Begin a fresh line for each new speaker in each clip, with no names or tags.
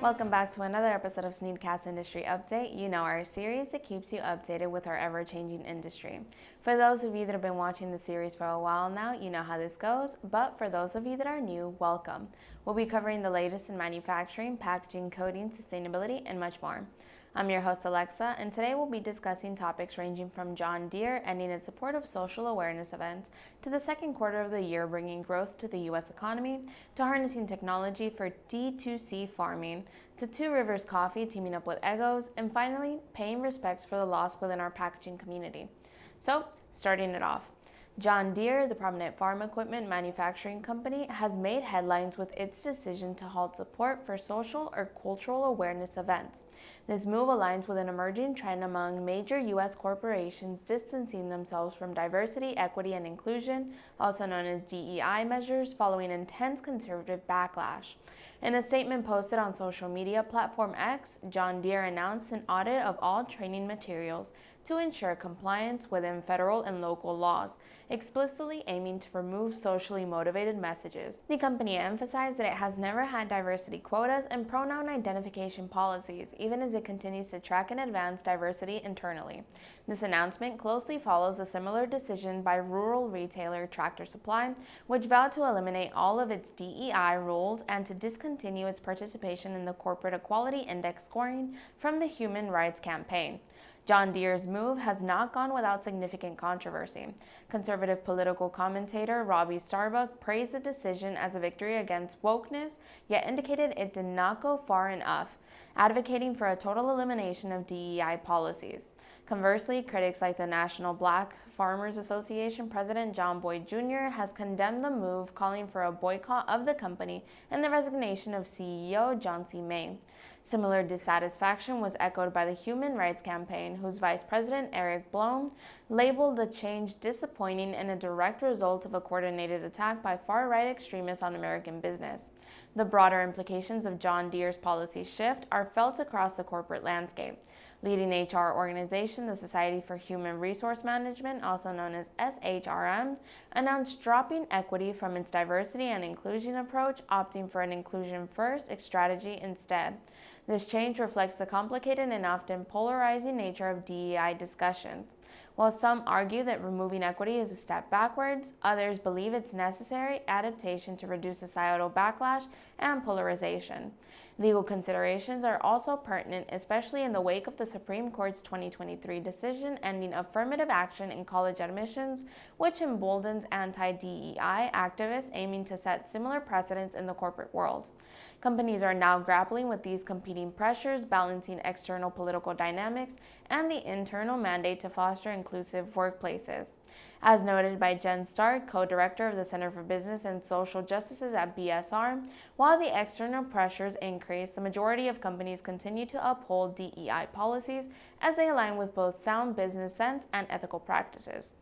Welcome back to another episode of SNEED-CAST Industry Update. You know, our series that keeps you updated with our ever-changing industry. For those of you that have been watching the series for a while now, you know how this goes, but for those of you that are new, welcome. We'll be covering the latest in manufacturing, packaging, coding, sustainability, and much more. I'm your host, Alexa, and today we'll be discussing topics ranging from John Deere ending its support of social awareness events to the second quarter of the year bringing growth to the U.S. economy, to harnessing technology for D2C farming, to Two Rivers Coffee teaming up with Eggos, and finally, paying respects for the loss within our packaging community. So, starting it off. John Deere, the prominent farm equipment manufacturing company, has made headlines with its decision to halt support for social or cultural awareness events. This move aligns with an emerging trend among major U.S. corporations distancing themselves from diversity, equity, and inclusion, also known as DEI measures, following intense conservative backlash. In a statement posted on social media platform X, John Deere announced an audit of all training materials to ensure compliance within federal and local laws, explicitly aiming to remove socially motivated messages. The company emphasized that it has never had diversity quotas and pronoun identification policies, even as it continues to track and advance diversity internally. This announcement closely follows a similar decision by rural retailer Tractor Supply, which vowed to eliminate all of its DEI rules and to discontinue its participation in the Corporate Equality Index scoring from the Human Rights Campaign. John Deere's move has not gone without significant controversy. Conservative political commentator Robbie Starbuck praised the decision as a victory against wokeness, yet indicated it did not go far enough, advocating for a total elimination of DEI policies. Conversely, critics like the National Black Farmers Association President John Boyd Jr. has condemned the move, calling for a boycott of the company and the resignation of CEO John C. May. Similar dissatisfaction was echoed by the Human Rights Campaign, whose Vice President Eric Blome labeled the change disappointing and a direct result of a coordinated attack by far-right extremists on American business. The broader implications of John Deere's policy shift are felt across the corporate landscape. Leading HR organization, the Society for Human Resource Management, also known as SHRM, announced dropping equity from its diversity and inclusion approach, opting for an inclusion-first strategy instead. This change reflects the complicated and often polarizing nature of DEI discussions. While some argue that removing equity is a step backwards, others believe it's necessary adaptation to reduce societal backlash and polarization. Legal considerations are also pertinent, especially in the wake of the Supreme Court's 2023 decision ending affirmative action in college admissions, which emboldens anti-DEI activists aiming to set similar precedents in the corporate world. Companies are now grappling with these competing pressures, balancing external political dynamics and the internal mandate to foster inclusive workplaces. As noted by Jen Stark, co-director of the Center for Business and Social Justices at BSR, while the external pressures increase, the majority of companies continue to uphold DEI policies as they align with both sound business sense and ethical practices.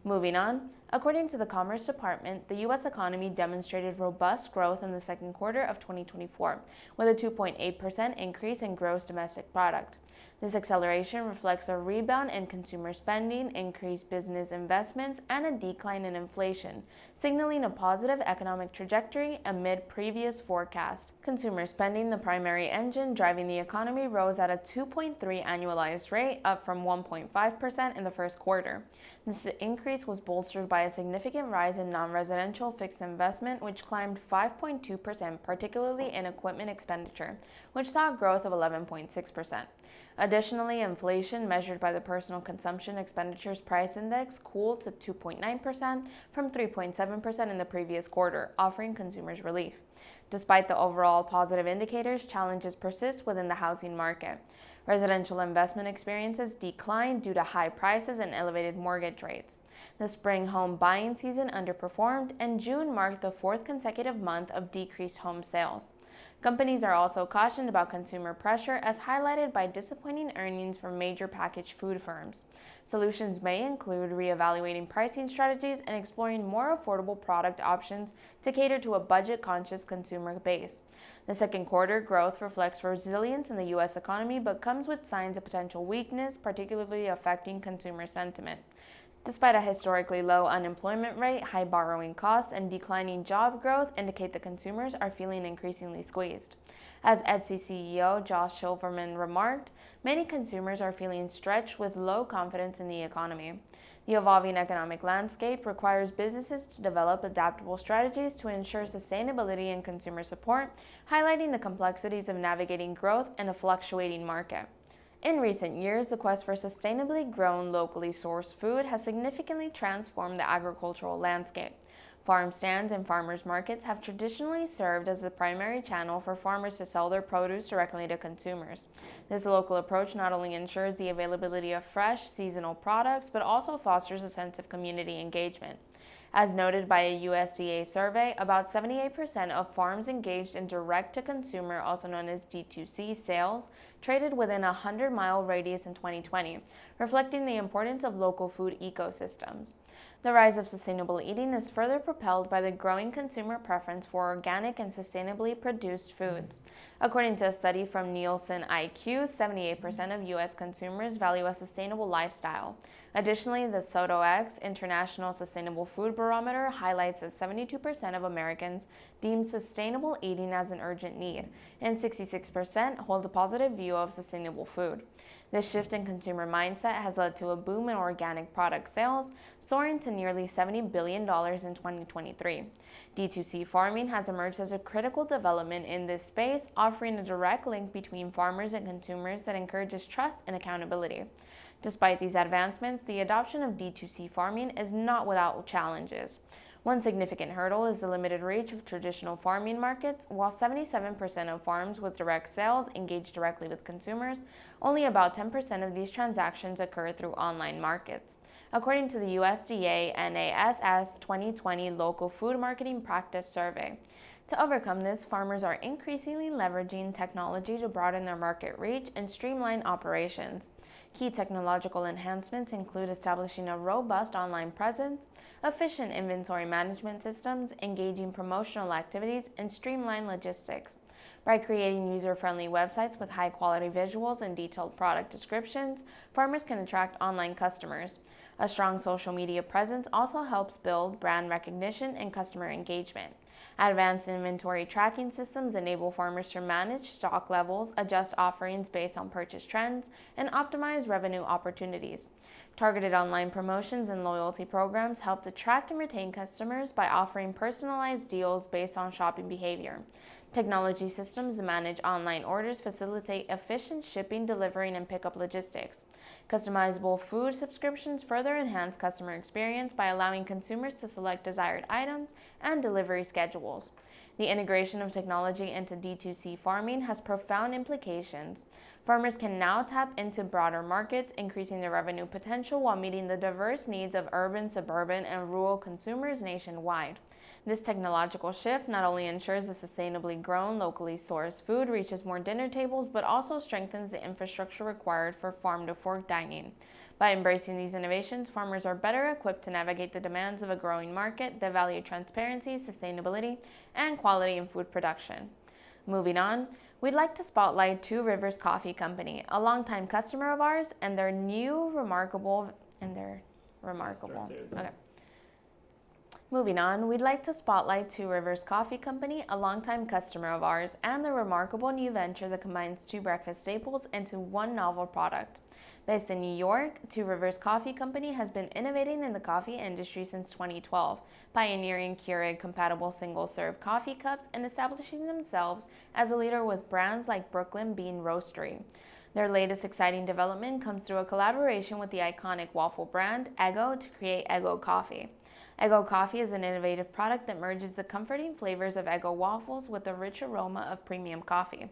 Moving on, according to the Commerce Department, the U.S. economy demonstrated robust growth in the second quarter of 2024, with a 2.8% increase in gross domestic product. This acceleration reflects a rebound in consumer spending, increased business investments, and a decline in inflation, signaling a positive economic trajectory amid previous forecasts. Consumer spending, the primary engine driving the economy, rose at a 2.3% annualized rate, up from 1.5% in the first quarter. This increase was bolstered by a significant rise in non-residential fixed investment, which climbed 5.2%, particularly in equipment expenditure, which saw a growth of 11.6%. Additionally, inflation measured by the Personal Consumption Expenditures Price Index cooled to 2.9% from 3.7% in the previous quarter, offering consumers relief. Despite the overall positive indicators, challenges persist within the housing market. Residential investment experiences declined due to high prices and elevated mortgage rates. The spring home buying season underperformed, and June marked the fourth consecutive month of decreased home sales. Companies are also cautioned about consumer pressure, as highlighted by disappointing earnings from major packaged food firms. Solutions may include reevaluating pricing strategies and exploring more affordable product options to cater to a budget-conscious consumer base. The second quarter growth reflects resilience in the U.S. economy, but comes with signs of potential weakness, particularly affecting consumer sentiment. Despite a historically low unemployment rate, high borrowing costs, and declining job growth indicate that consumers are feeling increasingly squeezed. As Etsy CEO Josh Silverman remarked, many consumers are feeling stretched with low confidence in the economy. The evolving economic landscape requires businesses to develop adaptable strategies to ensure sustainability and consumer support, highlighting the complexities of navigating growth in a fluctuating market. In recent years, the quest for sustainably grown, locally sourced food has significantly transformed the agricultural landscape. Farm stands and farmers markets have traditionally served as the primary channel for farmers to sell their produce directly to consumers. This local approach not only ensures the availability of fresh, seasonal products, but also fosters a sense of community engagement. As noted by a USDA survey, about 78% of farms engaged in direct-to-consumer, also known as D2C, sales traded within a 100-mile radius in 2020, reflecting the importance of local food ecosystems. The rise of sustainable eating is further propelled by the growing consumer preference for organic and sustainably produced foods. According to a study from Nielsen IQ, 78% of U.S. consumers value a sustainable lifestyle. Additionally, the SotoX International Sustainable Food Barometer highlights that 72% of Americans deem sustainable eating as an urgent need, and 66% hold a positive view of sustainable food. This shift in consumer mindset has led to a boom in organic product sales, soaring to nearly $70 billion in 2023. D2C farming has emerged as a critical development in this space, offering a direct link between farmers and consumers that encourages trust and accountability. Despite these advancements, the adoption of D2C farming is not without challenges. One significant hurdle is the limited reach of traditional farming markets. While 77% of farms with direct sales engage directly with consumers, only about 10% of these transactions occur through online markets. According to the USDA NASS 2020 Local Food Marketing Practice Survey. To overcome this, farmers are increasingly leveraging technology to broaden their market reach and streamline operations. Key technological enhancements include establishing a robust online presence, efficient inventory management systems, engaging promotional activities, and streamlined logistics. By creating user-friendly websites with high-quality visuals and detailed product descriptions, farmers can attract online customers. A strong social media presence also helps build brand recognition and customer engagement. Advanced inventory tracking systems enable farmers to manage stock levels, adjust offerings based on purchase trends, and optimize revenue opportunities. Targeted online promotions and loyalty programs help attract and retain customers by offering personalized deals based on shopping behavior. Technology systems to manage online orders facilitate efficient shipping, delivering, and pickup logistics. Customizable food subscriptions further enhance customer experience by allowing consumers to select desired items and delivery schedules. The integration of technology into D2C farming has profound implications. Farmers can now tap into broader markets, increasing their revenue potential while meeting the diverse needs of urban, suburban, and rural consumers nationwide. This technological shift not only ensures that sustainably grown, locally sourced food reaches more dinner tables, but also strengthens the infrastructure required for farm-to-fork dining. By embracing these innovations, farmers are better equipped to navigate the demands of a growing market that value transparency, sustainability, and quality in food production. Moving on, we'd like to spotlight Two Rivers Coffee Company, a longtime customer of ours, and their remarkable. Okay. Moving on, we'd like to spotlight Two Rivers Coffee Company, a longtime customer of ours, and the remarkable new venture that combines two breakfast staples into one novel product. Based in New York, Two Rivers Coffee Company has been innovating in the coffee industry since 2012, pioneering Keurig-compatible single-serve coffee cups and establishing themselves as a leader with brands like Brooklyn Bean Roastery. Their latest exciting development comes through a collaboration with the iconic waffle brand EGGO to create EGGO Coffee. EGGO Coffee is an innovative product that merges the comforting flavors of EGGO waffles with the rich aroma of premium coffee.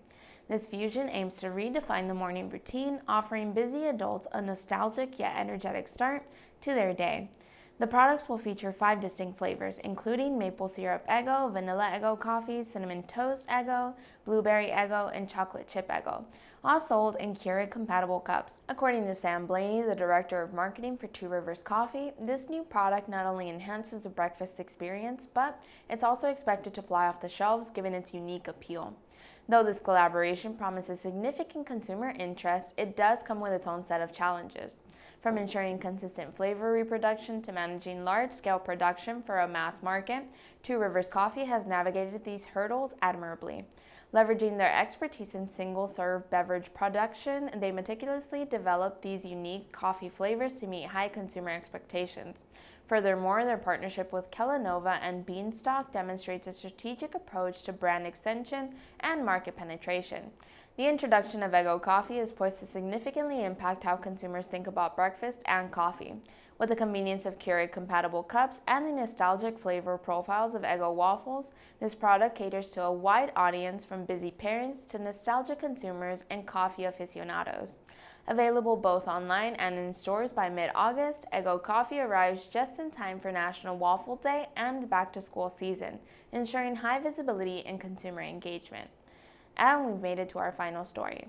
This fusion aims to redefine the morning routine, offering busy adults a nostalgic yet energetic start to their day. The products will feature 5 distinct flavors, including maple syrup EGGO, vanilla EGGO coffee, cinnamon toast EGGO, blueberry EGGO, and chocolate chip EGGO, all sold in Keurig-compatible cups. According to Sam Blaney, the director of marketing for Two Rivers Coffee, this new product not only enhances the breakfast experience, but it's also expected to fly off the shelves given its unique appeal. Though this collaboration promises significant consumer interest, it does come with its own set of challenges. From ensuring consistent flavor reproduction to managing large-scale production for a mass market, Two Rivers Coffee has navigated these hurdles admirably. Leveraging their expertise in single-serve beverage production, they meticulously developed these unique coffee flavors to meet high consumer expectations. Furthermore, their partnership with Kellanova and Beanstalk demonstrates a strategic approach to brand extension and market penetration. The introduction of EGGO coffee is poised to significantly impact how consumers think about breakfast and coffee. With the convenience of Keurig-compatible cups and the nostalgic flavor profiles of EGGO waffles, this product caters to a wide audience from busy parents to nostalgic consumers and coffee aficionados. Available both online and in stores by mid-August, EGGO coffee arrives just in time for National Waffle Day and the back-to-school season, ensuring high visibility and consumer engagement. And we've made it to our final story.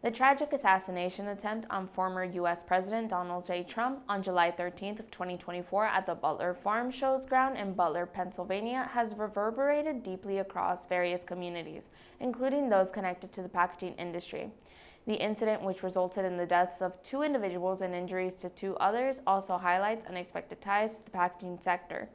The tragic assassination attempt on former U.S. President Donald J. Trump on July 13, 2024 at the Butler Farm Show's ground in Butler, Pennsylvania has reverberated deeply across various communities, including those connected to the packaging industry. The incident, which resulted in the deaths of 2 individuals and injuries to 2 others, also highlights unexpected ties to the packaging sector.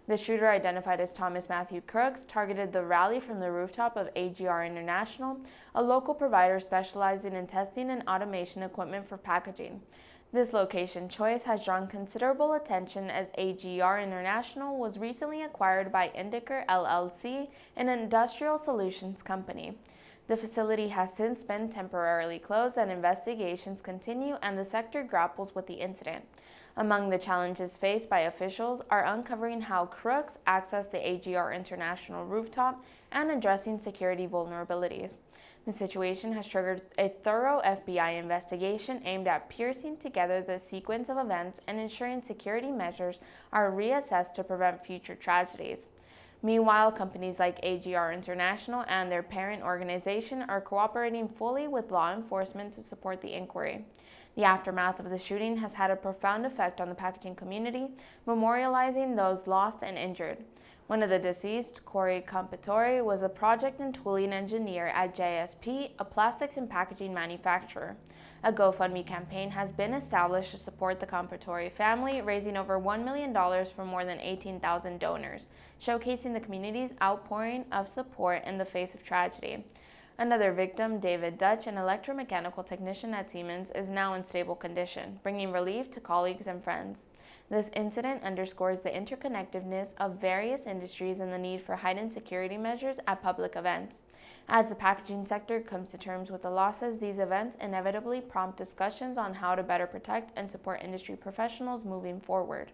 The shooter, identified as Thomas Matthew Crooks, targeted the rally from the rooftop of AGR International, a local provider specializing in testing and automation equipment for packaging. This location choice has drawn considerable attention as AGR International was recently acquired by Indiker LLC, an industrial solutions company. The facility has since been temporarily closed and investigations continue, and the sector grapples with the incident. Among the challenges faced by officials are uncovering how crooks accessed the AGR International rooftop and addressing security vulnerabilities. The situation has triggered a thorough FBI investigation aimed at piecing together the sequence of events and ensuring security measures are reassessed to prevent future tragedies. Meanwhile, companies like AGR International and their parent organization are cooperating fully with law enforcement to support the inquiry. The aftermath of the shooting has had a profound effect on the packaging community, memorializing those lost and injured. One of the deceased, Corey Compatore, was a project and tooling engineer at JSP, a plastics and packaging manufacturer. A GoFundMe campaign has been established to support the Compatore family, raising over $1 million from more than 18,000 donors, showcasing the community's outpouring of support in the face of tragedy. Another victim, David Dutch, an electromechanical technician at Siemens, is now in stable condition, bringing relief to colleagues and friends. This incident underscores the interconnectedness of various industries and the need for heightened security measures at public events. As the packaging sector comes to terms with the losses, these events inevitably prompt discussions on how to better protect and support industry professionals moving forward.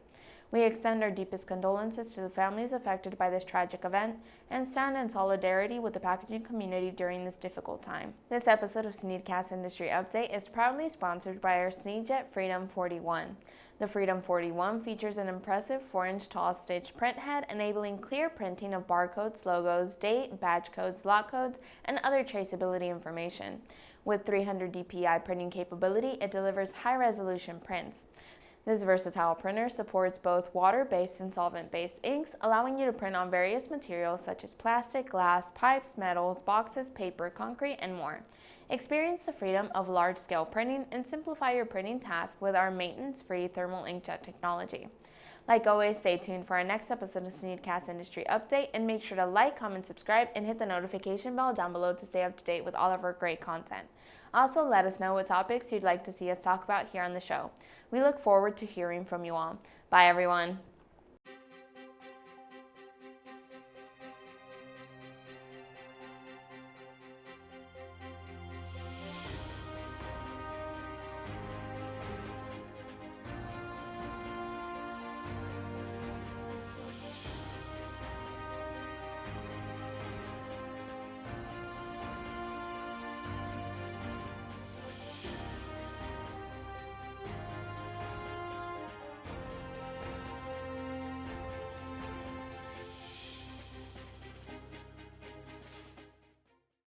We extend our deepest condolences to the families affected by this tragic event and stand in solidarity with the packaging community during this difficult time. This episode of SNEED-CAST Industry Update is proudly sponsored by our SneedJet Freedom 41. The Freedom 41 features an impressive 4-inch tall stitch print head, enabling clear printing of barcodes, logos, date, badge codes, lot codes, and other traceability information. With 300 dpi printing capability, it delivers high-resolution prints. This versatile printer supports both water-based and solvent-based inks, allowing you to print on various materials such as plastic, glass, pipes, metals, boxes, paper, concrete, and more. Experience the freedom of large-scale printing and simplify your printing task with our maintenance-free thermal inkjet technology. Like always, stay tuned for our next episode of SNEED-CAST Industry Update, and make sure to like, comment, subscribe, and hit the notification bell down below to stay up to date with all of our great content. Also, let us know what topics you'd like to see us talk about here on the show. We look forward to hearing from you all. Bye, everyone.